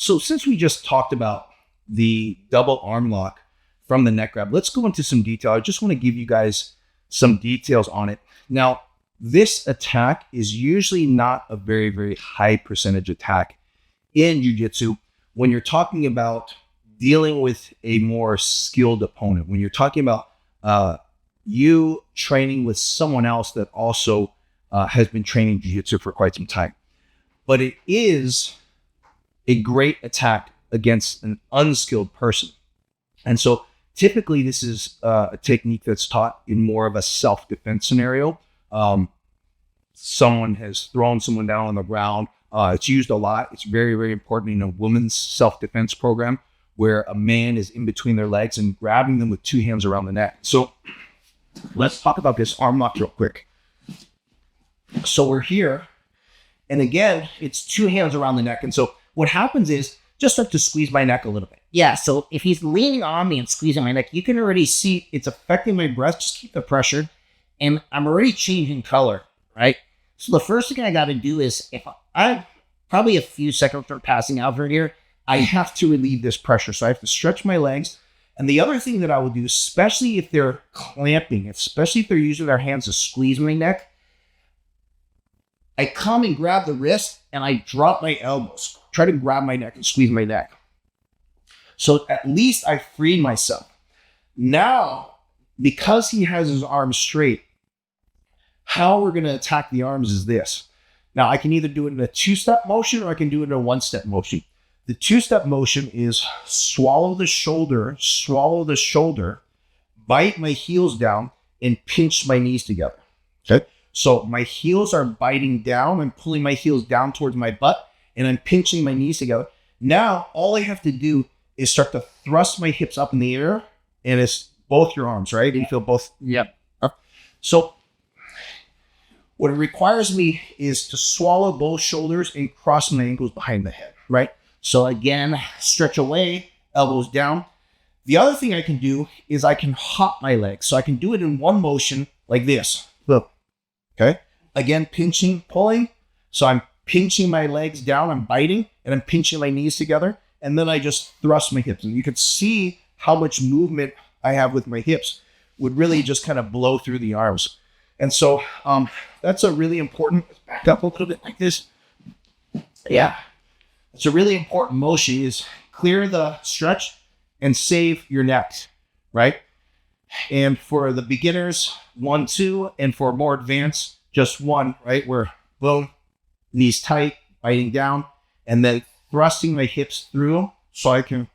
So since we just talked about the double arm lock from the neck grab, let's go into some detail. I just want to give you guys some details on it. Now, this attack is usually not a very, very high percentage attack in jiu-jitsu when you're talking about dealing with a more skilled opponent, when you're talking about you training with someone else that also has been training jiu-jitsu for quite some time. But it is a great attack against an unskilled person. And so typically this is a technique that's taught in more of a self-defense scenario. Someone has thrown someone down on the ground. It's used a lot. It's very, very important in a women's self-defense program where a man is in between their legs and grabbing them with two hands around the neck. So let's talk about this arm lock real quick. So we're here, and again, it's two hands around the neck. And so what happens is just start to squeeze my neck a little bit. Yeah, so if he's leaning on me and squeezing my neck, you can already see it's affecting my breath. Just keep the pressure. And I'm already changing color, right? So the first thing I got to do is, if I'm probably a few seconds from passing out from here, I have to relieve this pressure. So I have to stretch my legs. And the other thing that I will do, especially if they're clamping, especially if they're using their hands to squeeze my neck, I come and grab the wrist and I drop my elbows, try to grab my neck and squeeze my neck. So at least I freed myself. Now, because he has his arms straight, how we're going to attack the arms is this. Now, I can either do it in a two-step motion or I can do it in a one-step motion. The two-step motion is swallow the shoulder, bite my heels down, and pinch my knees together. Okay? So my heels are biting down. I'm pulling my heels down towards my butt, and I'm pinching my knees together. Now, all I have to do is start to thrust my hips up in the air, and it's both your arms, right? You feel both. Yep. So what it requires me is to swallow both shoulders and cross my ankles behind the head, right? So again, stretch away, elbows down. The other thing I can do is I can hop my legs. So I can do it in one motion like this. Look, okay? Again, pinching, pulling. So I'm pinching my legs down, I'm biting, and I'm pinching my knees together. And then I just thrust my hips. And you can see how much movement I have with my hips would really just kind of blow through the arms. And so that's a really important, back up a little bit like this. Yeah. It's a really important motion is clear the stretch and save your neck, right? And for the beginners, 1, 2, and for more advanced, just 1, right? Where boom, knees tight, biting down, and then thrusting my hips through so I can,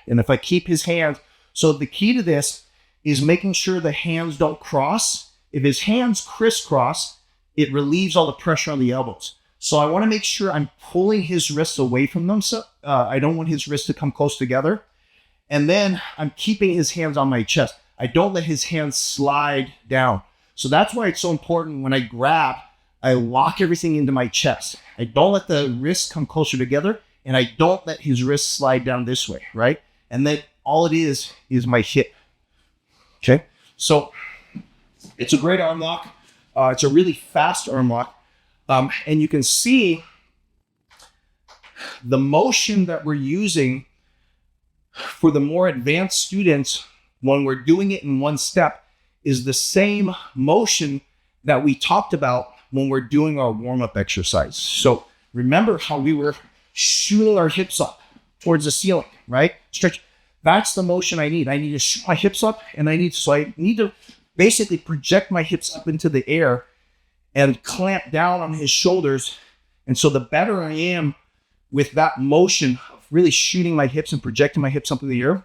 and if I keep his hands, so the key to this is making sure the hands don't cross. If his hands crisscross, it relieves all the pressure on the elbows. So I want to make sure I'm pulling his wrists away from them. So I don't want his wrists to come close together. And then I'm keeping his hands on my chest. I don't let his hands slide down. So that's why it's so important when I grab, I lock everything into my chest. I don't let the wrists come closer together, and I don't let his wrists slide down this way, right? And then all it is my hip. Okay? So it's a great arm lock. It's a really fast arm lock. And you can see the motion that we're using for the more advanced students when we're doing it in one step is the same motion that we talked about when we're doing our warm-up exercise. So remember how we were shooting our hips up towards the ceiling, right? Stretch. That's the motion I need. I need to shoot my hips up, and I need to basically project my hips up into the air and clamp down on his shoulders. And so the better I am with that motion of really shooting my hips and projecting my hips up in the air,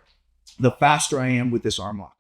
the faster I am with this arm lock.